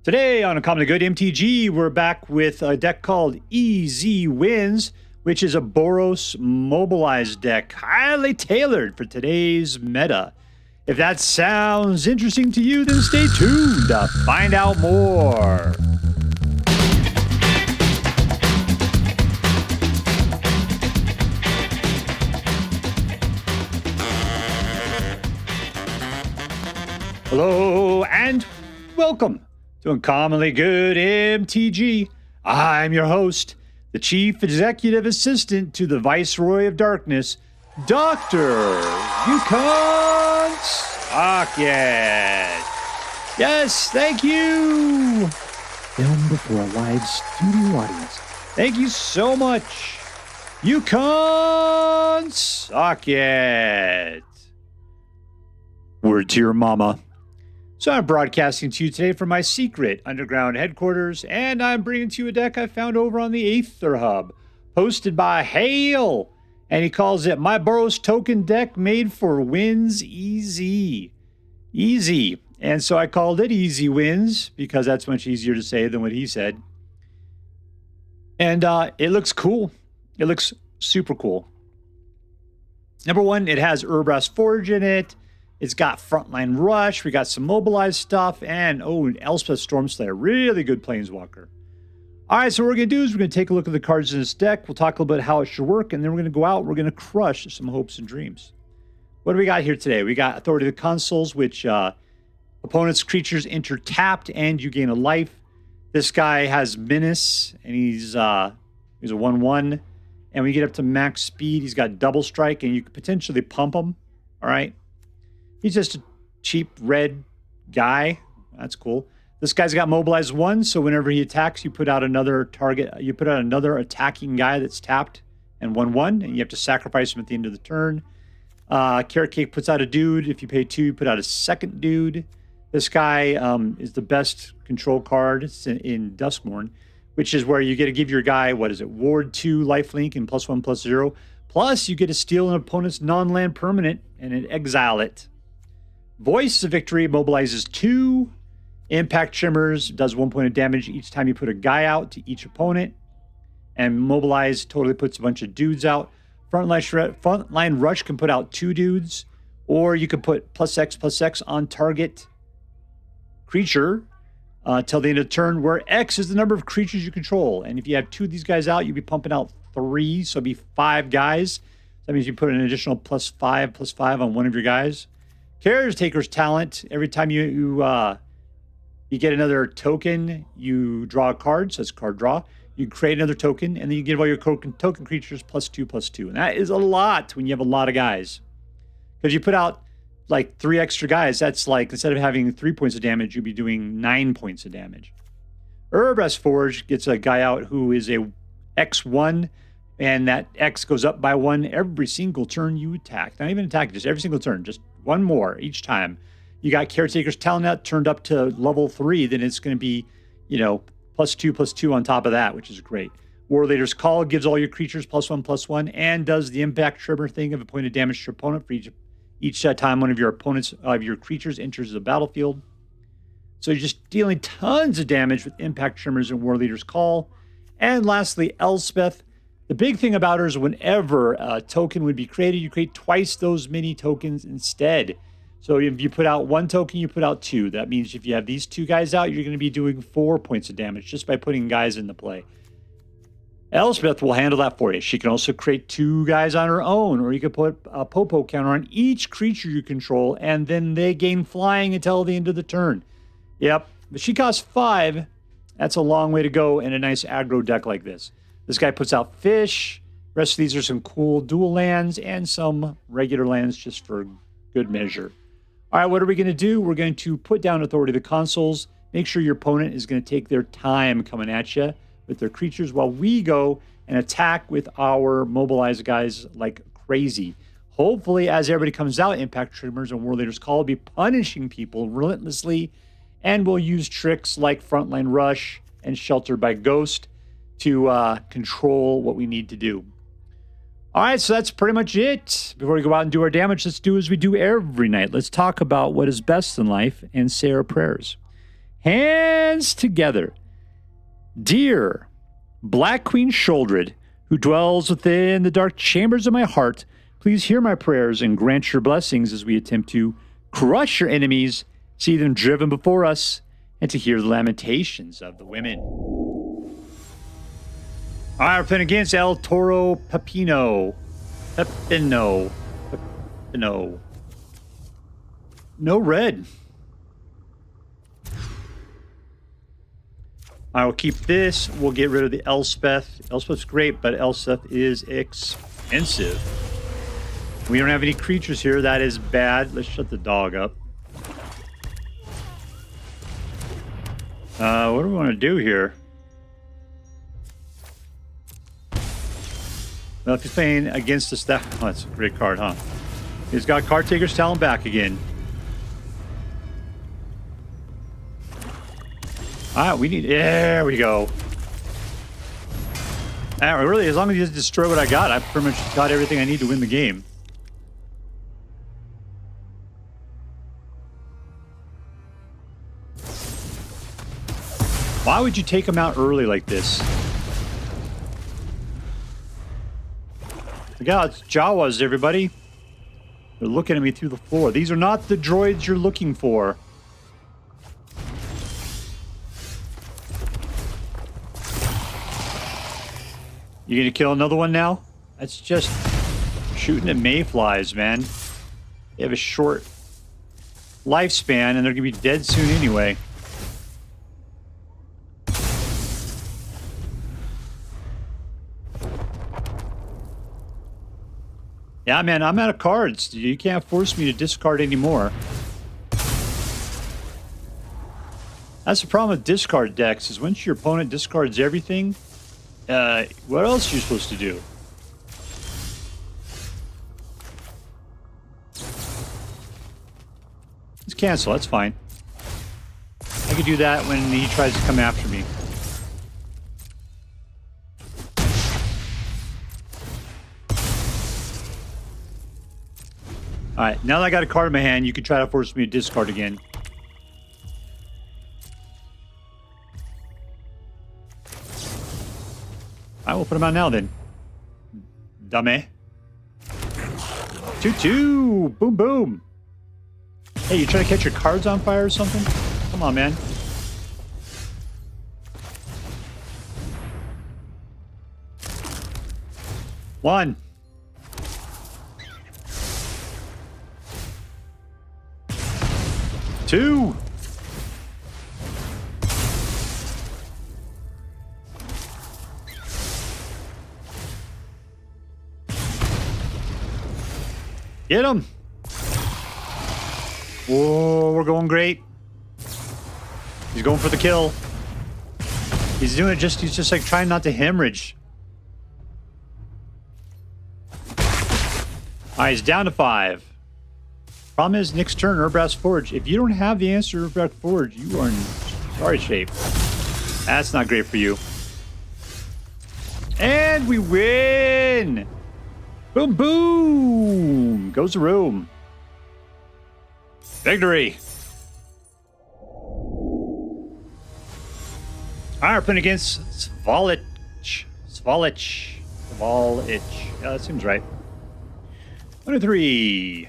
Today on Uncommonly Good MTG, we're back with a deck called Easy Wins, which is a BOROS MOBILIZE deck, highly tailored for today's meta. If that sounds interesting to you, then stay tuned to find out more. Hello and welcome to Uncommonly Good MTG. I'm your host, the Chief Executive Assistant to the Viceroy of Darkness, Dr. Yukon Socket. Yes, thank you. Film before a live studio audience. Thank you so much, Yukon Socket. Word to your mama. So I'm broadcasting to you today from my secret underground headquarters, and I'm bringing to you a deck I found over on the Aether Hub, hosted by Hael, and he calls it my BOROS token deck made for wins easy. Easy. And so I called it Easy Wins, because that's much easier to say than what he said. And it looks cool. It looks super cool. Number one, it has Urabrask Forge in it. It's got Frontline Rush. We got some MOBILIZE stuff. And, Elspeth Stormslayer. Really good Planeswalker. All right, so what we're going to do is we're going to take a look at the cards in this deck. We'll talk a little bit how it should work. And then we're going to go out. We're going to crush some hopes and dreams. What do we got here today? We got Authority of the Consuls, which opponent's creatures enter tapped and you gain a life. This guy has Menace, and he's a 1/1. And when you get up to max speed, he's got double strike, and you could potentially pump him. All right. He's just a cheap red guy. That's cool. This guy's got Mobilize 1, so whenever he attacks, you put out another target. You put out another attacking guy that's tapped and 1/1, and you have to sacrifice him at the end of the turn. Caretaker puts out a dude. If you pay 2, you put out a second dude. This guy is the best control card in Duskmourn, which is where you get to give your guy, Ward 2 lifelink and +1/+0. Plus, you get to steal an opponent's non-land permanent and then exile it. Voice of Victory mobilizes 2. Impact Tremors does 1 point of damage each time you put a guy out to each opponent. And Mobilize totally puts a bunch of dudes out. Frontline Rush can put out 2 dudes. Or you can put +X/+X on target creature till the end of the turn, where X is the number of creatures you control. And if you have 2 of these guys out, you'll be pumping out 3, so it'll be 5 guys. That means you put an additional +5/+5 on one of your guys. Caretaker's talent, every time you get another token, you draw a card, so it's card draw. You create another token, and then you give all your token creatures +2/+2. And that is a lot when you have a lot of guys. Because you put out like 3 extra guys, that's like, instead of having 3 points of damage, you'd be doing 9 points of damage. Urabrask Forge gets a guy out who is a X1, and that X goes up by 1 every single turn you attack. Not even attack, just every single turn, just 1 more each time. You got Caretaker's Talent out turned up to level 3, then it's going to be, +2/+2 on top of that, which is great. Warleader's Call gives all your creatures +1/+1 and does the Impact Tremor thing of a point of damage to your opponent for each time one of your creatures enters the battlefield. So you're just dealing tons of damage with Impact Tremors and Warleader's Call. And lastly, Elspeth. The big thing about her is whenever a token would be created, you create twice those many tokens instead. So if you put out 1 token, you put out 2. That means if you have these 2 guys out, you're going to be doing 4 points of damage just by putting guys into play. Elspeth will handle that for you. She can also create 2 guys on her own, or you could put a Popo counter on each creature you control, and then they gain flying until the end of the turn. Yep, but she costs 5. That's a long way to go in a nice aggro deck like this. This guy puts out fish. The rest of these are some cool dual lands and some regular lands just for good measure. All right, what are we going to do? We're going to put down Authority of the Consuls. Make sure your opponent is going to take their time coming at you with their creatures while we go and attack with our Mobilize guys like crazy. Hopefully, as everybody comes out, Impact Tremors and Warleader's Call will be punishing people relentlessly, and we'll use tricks like Frontline Rush and Sheltered by Ghost to control what we need to do. All right, so that's pretty much it. Before we go out and do our damage, let's do as we do every night. Let's talk about what is best in life and say our prayers. Hands hands together. Dear Black Queen Shouldered, who dwells within the dark chambers of my heart, please hear my prayers and grant your blessings as we attempt to crush your enemies, see them driven before us, and to hear the lamentations of the women. All right, we're playing against El Toro Pepino. Pepino. No red. I will keep this. We'll get rid of the Elspeth. Elspeth's great, but Elspeth is expensive. We don't have any creatures here. That is bad. Let's shut the dog up. What do we want to do here? Well, if he's playing against us, oh, that's a great card, huh? He's got Caretaker's Talon back again. All right, we need... There we go. Really, as long as he doesn't destroy what I got, I've pretty much got everything I need to win the game. Why would you take him out early like this? Look out, it's Jawas, everybody. They're looking at me through the floor. These are not the droids you're looking for. You gonna kill another one now? That's just shooting at mayflies, man. They have a short lifespan and they're gonna be dead soon anyway. Yeah, man, I'm out of cards. You can't force me to discard anymore. That's the problem with discard decks, is once your opponent discards everything, what else are you supposed to do? Let's cancel, that's fine. I could do that when he tries to come after me. Alright, now that I got a card in my hand, you can try to force me to discard again. I will put him out now then. Dummy. 2-2! Boom, boom! Hey, you trying to catch your cards on fire or something? Come on, man. One. Two. Get him. Whoa, we're going great. He's going for the kill. He's doing it he's just like trying not to hemorrhage. Alright, he's down to 5. Problem is, next turn, Urabrask Forge. If you don't have the answer to Urabrask Forge, you are in sorry shape. That's not great for you. And we win! Boom, boom! Goes the room. Victory! Alright, we're playing against Svalich. Svalich. Yeah, that seems right. 1-3.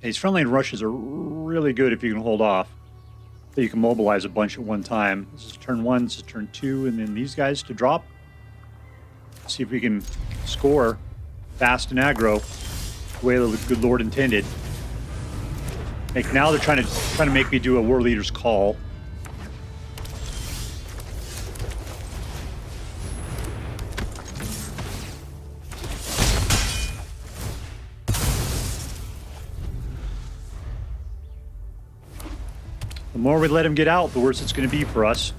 These frontline rushes are really good if you can hold off. So you can mobilize a bunch at one time. This is turn 1, this is turn 2, and then these guys to drop. See if we can score fast and aggro the way the good Lord intended. Like now they're trying to make me do a Warleader's call. The more we let him get out, the worse it's going to be for us.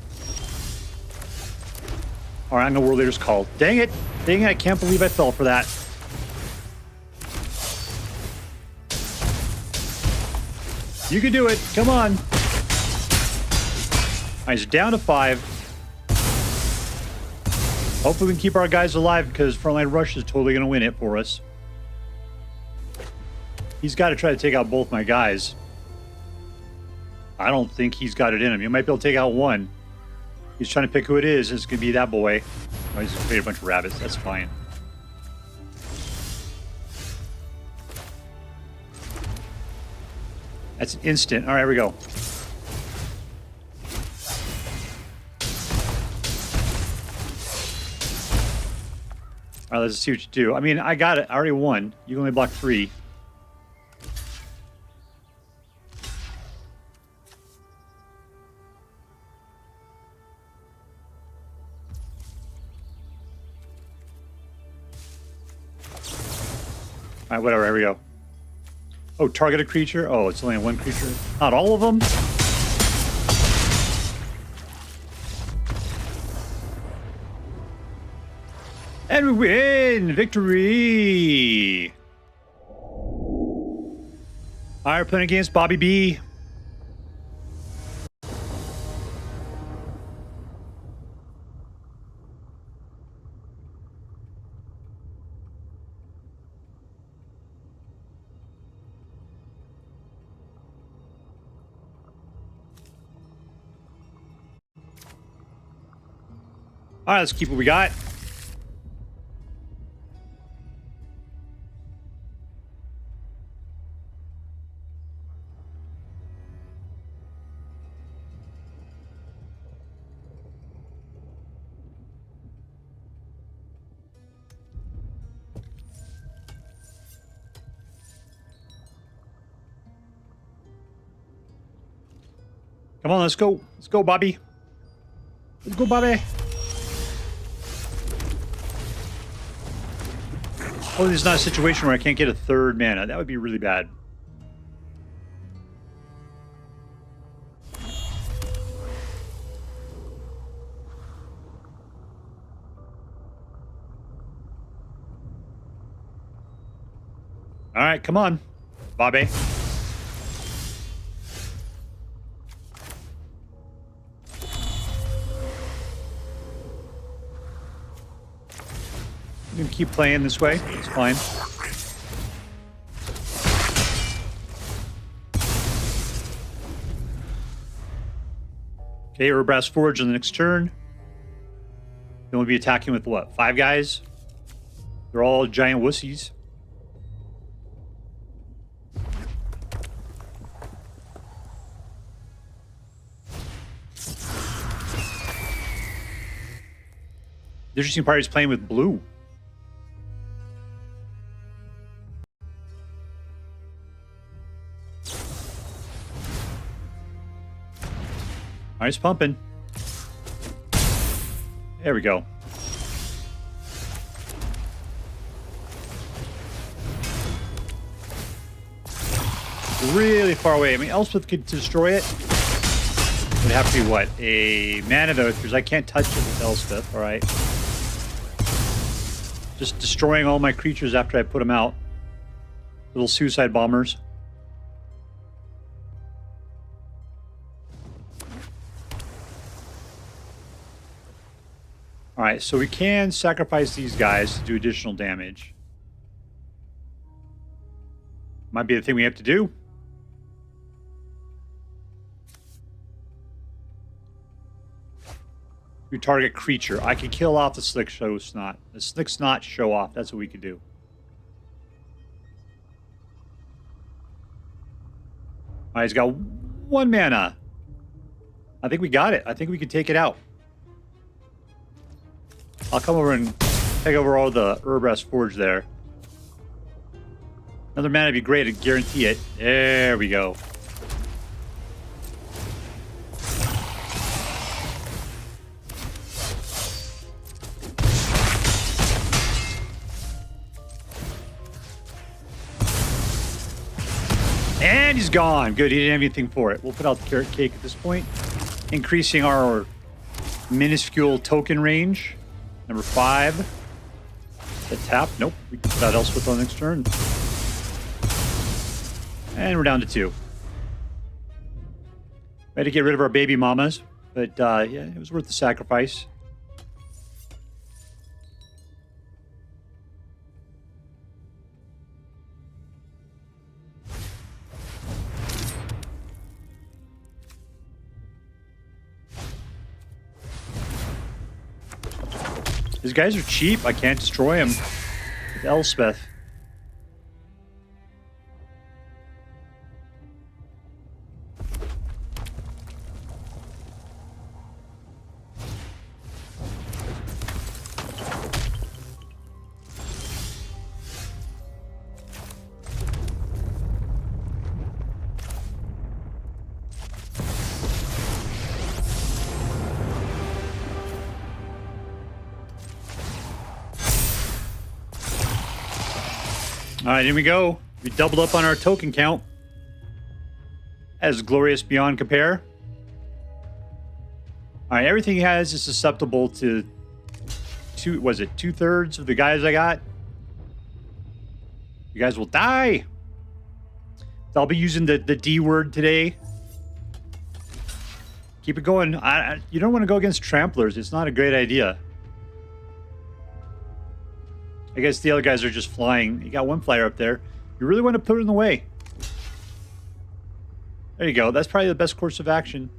All right, I'm going to Warleader's call. Dang it! Dang it, I can't believe I fell for that. You can do it. Come on. All right, he's down to 5. Hopefully we can keep our guys alive because Frontline Rush is totally going to win it for us. He's got to try to take out both my guys. I don't think he's got it in him. He might be able to take out one. He's trying to pick who it is. It's going to be that boy. Oh, he's going to create a bunch of rabbits. That's fine. That's an instant. All right, here we go. All right, let's see what you do. I mean, I got it. I already won. You can only block 3. All right, whatever. Here we go. Oh, target a creature. Oh, it's only one creature. Not all of them. And we win! Victory! All right, we're playing against bobbyB. All right, let's keep what we got. Come on, let's go. Let's go, Bobby. Let's go, Bobby. Oh, this is not a situation where I can't get a third mana. That would be really bad. All right, come on, Bobby. I'm gonna keep playing this way. It's fine. Okay, Urabrask Forge on the next turn. Then we'll be attacking with what? 5 guys? They're all giant wussies. The interesting part is playing with blue. All right, it's pumping. There we go. Really far away. I mean, Elspeth could destroy it. It would have to be what? A Mana of Oath, because I can't touch it with Elspeth. All right. Just destroying all my creatures after I put them out. Little suicide bombers. All right, so we can sacrifice these guys to do additional damage. Might be the thing we have to do. We target creature. I can kill off the Slick Show Snot. The Slick Snot show off. That's what we could do. All right, he's got 1 mana. I think we got it. I think we could take it out. I'll come over and take over all the Urabrask Forge there. Another mana would be great. I'd guarantee it. There we go. And he's gone. Good. He didn't have anything for it. We'll put out the Carrot Cake at this point. Increasing our minuscule token range. Number 5. The tap. Nope. We can put out Elspeth on the next turn. And we're down to 2. We had to get rid of our baby mamas. But yeah, it was worth the sacrifice. These guys are cheap. I can't destroy them with Elspeth. All right, here we go. We doubled up on our token count. As glorious beyond compare. All right, everything he has is susceptible to two-thirds of the guys I got. You guys will die. I'll be using the D word today. Keep it going. You don't want to go against tramplers. It's not a great idea. I guess the other guys are just flying. You got one flyer up there. You really want to put it in the way. There you go. That's probably the best course of action.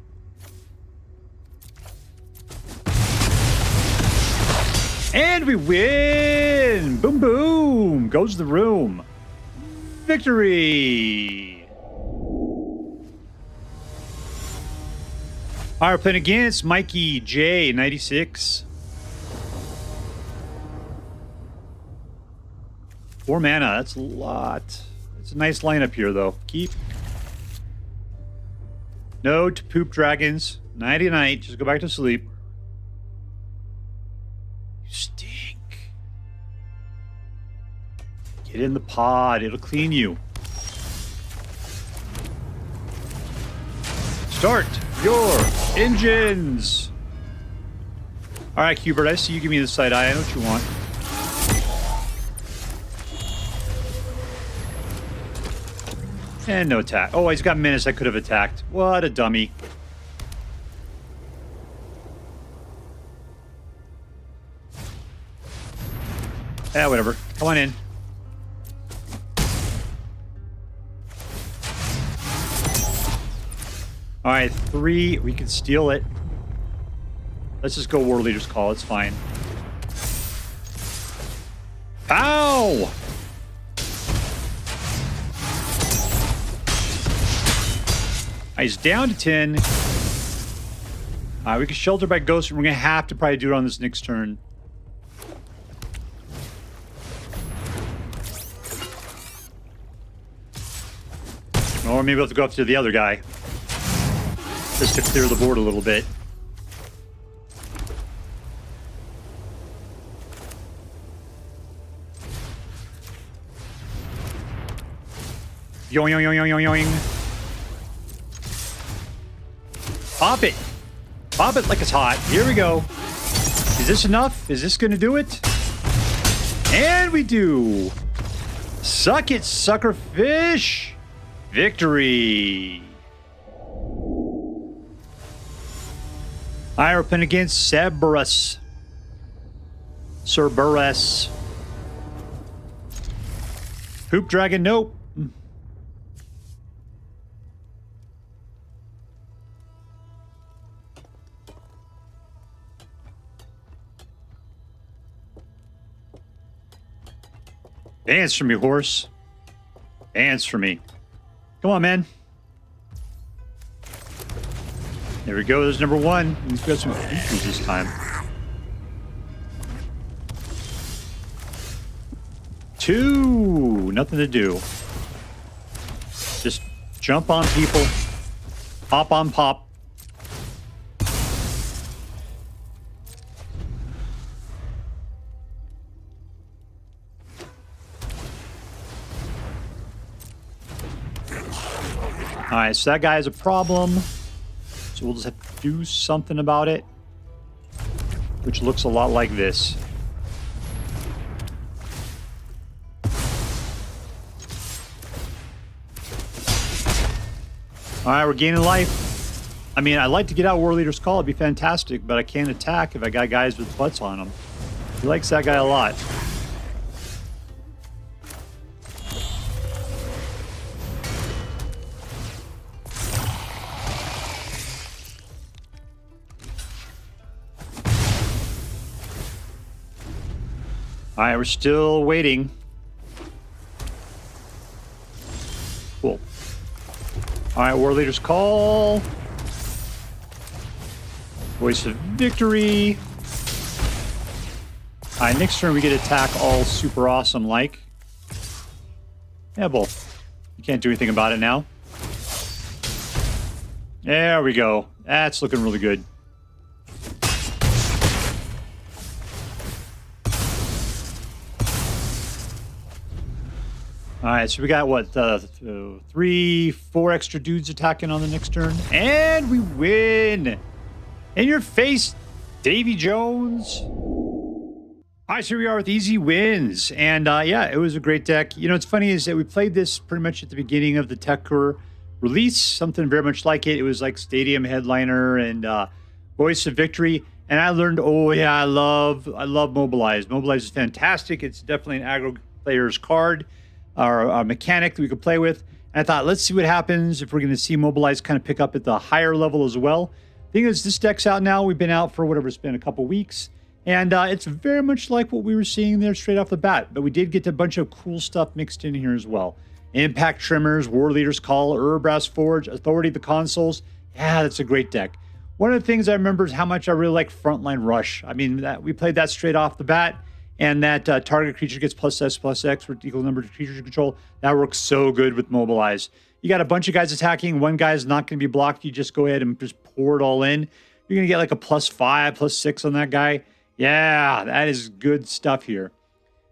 And we win! Boom, boom! Goes the room. Victory! All right, we're playing against Mikey J, 96. 4 mana, that's a lot. It's a nice lineup here, though. Keep. No to poop dragons. Nighty night. Just go back to sleep. You stink. Get in the pod. It'll clean you. Start your engines. All right, Hubert, I see you give me the side eye. I know what you want. And no attack. Oh, he's got menace. I could have attacked. What a dummy. Yeah, whatever. Come on in. All right, 3. We can steal it. Let's just go Warleader's Call. It's fine. Ow! He's down to 10. We can shelter by Ghost. We're going to have to probably do it on this next turn. Or maybe we'll have to go up to the other guy. Just to clear the board a little bit. Yoing, yoing, yoing, yoing, yoing. Pop it. Pop it like it's hot. Here we go. Is this enough? Is this going to do it? And we do. Suck it, sucker fish. Victory. I open against Cerberus. Cerberus. Poop dragon, nope. Dance for me, horse. Dance for me. Come on, man. There we go. There's number 1. We've got some features this time. 2. Nothing to do. Just jump on people. Hop on pop. Alright, so that guy has a problem. So we'll just have to do something about it. Which looks a lot like this. Alright, we're gaining life. I mean, I'd like to get out Warleader's Call. It'd be fantastic, but I can't attack if I got guys with butts on them. He likes that guy a lot. All right, we're still waiting. Cool. All right, Warleader's call. Voice of victory. All right, next turn we get attack all super awesome like. Yeah, both. You can't do anything about it now. There we go. That's looking really good. All right, so we got what, 3, 4 extra dudes attacking on the next turn, and we win. In your face, Davy Jones. All right, so here we are with easy wins, and yeah, it was a great deck. You know, what's funny is that we played this pretty much at the beginning of the Tarkir release, something very much like it. It was like Stadium Headliner and Voice of Victory, and I learned, oh yeah, I love MOBILIZE. MOBILIZE is fantastic. It's definitely an aggro player's card. Or a mechanic that we could play with. And I thought, let's see what happens if we're going to see MOBILIZE kind of pick up at the higher level as well. The thing is, this deck's out now. We've been out for whatever, it's been a couple weeks. And it's very much like what we were seeing there straight off the bat. But we did get a bunch of cool stuff mixed in here as well. Impact Tremors, Warleader's Call, Urabrask Forge, Authority of the Consuls. Yeah, that's a great deck. One of the things I remember is how much I really like Frontline Rush. I mean, we played that straight off the bat. And that target creature gets +S/+X for equal number of creatures you control. That works so good with MOBILIZE. You got a bunch of guys attacking. One guy's not going to be blocked. You just go ahead and just pour it all in. You're going to get like a +5, +6 on that guy. Yeah, that is good stuff here.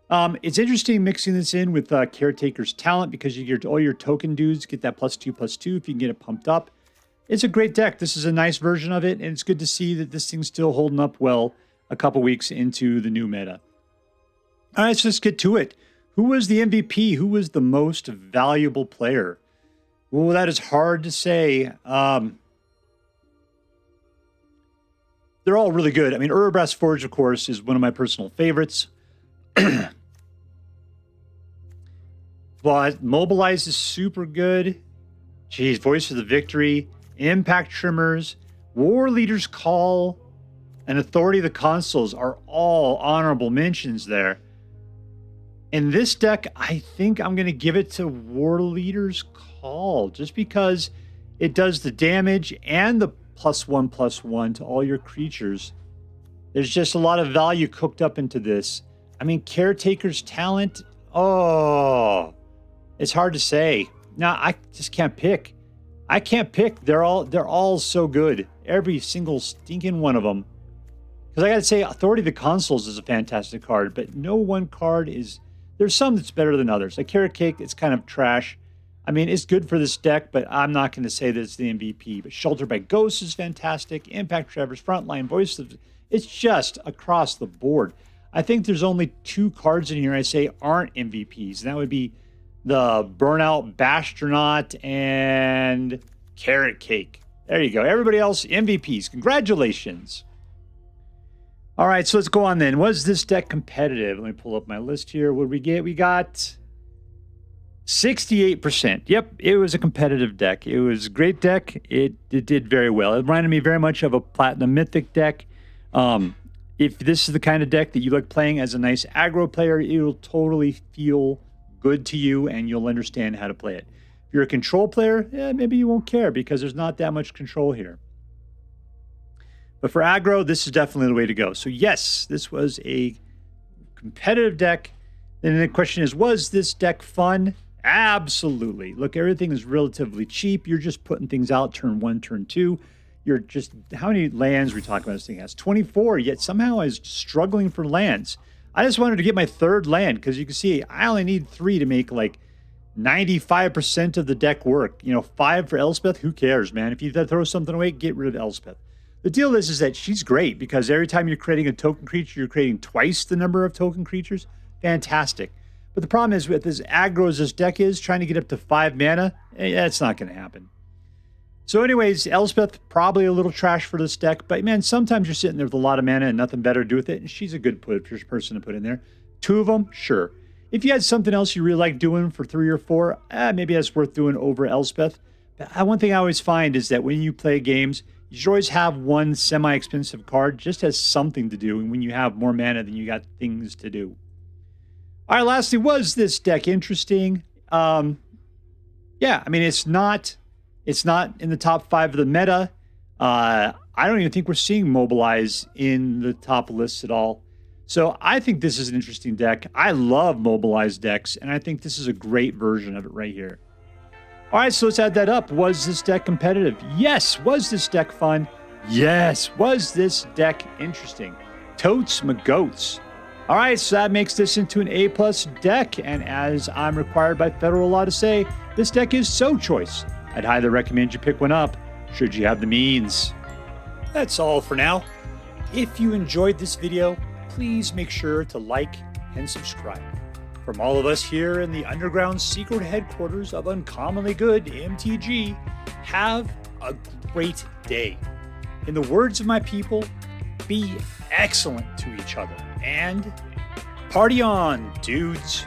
It's interesting mixing this in with Caretaker's talent because you get all your token dudes get that +2/+2 if you can get it pumped up. It's a great deck. This is a nice version of it, and it's good to see that this thing's still holding up well a couple weeks into the new meta. All right, so let's get to it. Who was the MVP? Who was the most valuable player? Well, that is hard to say. They're all really good. I mean, Urabrask Forge, of course, is one of my personal favorites. But MOBILIZE is super good. Geez, Voice of the Victory, Impact Tremors, Warleader's Call, and Authority of the Consuls are all honorable mentions there. In this deck, I think I'm going to give it to Warleader's Call just because it does the damage and the +1/+1 to all your creatures. There's just a lot of value cooked up into this. I mean, Caretaker's talent, oh, it's hard to say. No, I just can't pick. I can't pick. They're all so good. Every single stinking one of them. Because I got to say, Authority of the Consuls is a fantastic card, but no one card is... There's some that's better than others. Like Caretaker, it's kind of trash. I mean, it's good for this deck, but I'm not going to say that it's the MVP. But Shelter by Ghosts is fantastic. Impact Tremors, Frontline Voice of... It's just across the board. I think there's only 2 cards in here I say aren't MVPs. And that would be the Burnout Bashtronaut and Caretaker. There you go. Everybody else, MVPs. Congratulations. All right, so let's go on then. Was this deck competitive? Let me pull up my list here. What did we get? We got 68%. Yep, it was a competitive deck. It was a great deck. It did very well. It reminded me very much of a Platinum Mythic deck. If this is the kind of deck that you like playing as a nice aggro player, it'll totally feel good to you and you'll understand how to play it. If you're a control player, yeah, maybe you won't care because there's not that much control here. But for aggro, this is definitely the way to go. So yes, this was a competitive deck. And the question is, was this deck fun? Absolutely. Look, everything is relatively cheap. You're just putting things out turn 1, turn 2. You're just, how many lands are we talking about? This thing has 24, yet somehow I was struggling for lands. I just wanted to get my 3rd land because you can see I only need 3 to make like 95% of the deck work. You know, 5 for Elspeth, who cares, man? If you throw something away, get rid of Elspeth. The deal is that she's great because every time you're creating a token creature, you're creating twice the number of token creatures. Fantastic. But the problem is with as aggro as this deck is, trying to get up to 5 mana, that's not going to happen. So anyways, Elspeth, probably a little trash for this deck. But man, sometimes you're sitting there with a lot of mana and nothing better to do with it. And she's a good person to put in there. 2 of them, sure. If you had something else you really like doing for 3 or 4, maybe that's worth doing over Elspeth. But one thing I always find is that when you play games, you should always have one semi-expensive card just as something to do. And when you have more mana, then you got things to do. All right, lastly, was this deck interesting? Yeah, I mean, it's not in the top 5 of the meta. I don't even think we're seeing Mobilize in the top lists at all. So I think this is an interesting deck. I love Mobilize decks, and I think this is a great version of it right here. All right, so let's add that up. Was this deck competitive? Yes. Was this deck fun? Yes. Was this deck interesting? Totes my goats. All right, so that makes this into an A+ deck, and as I'm required by federal law to say, this deck is so choice. I'd highly recommend you pick one up, should you have the means. That's all for now. If you enjoyed this video, please make sure to like and subscribe. From all of us here in the underground secret headquarters of Uncommonly Good MTG, have a great day. In the words of my people, be excellent to each other, and party on, dudes.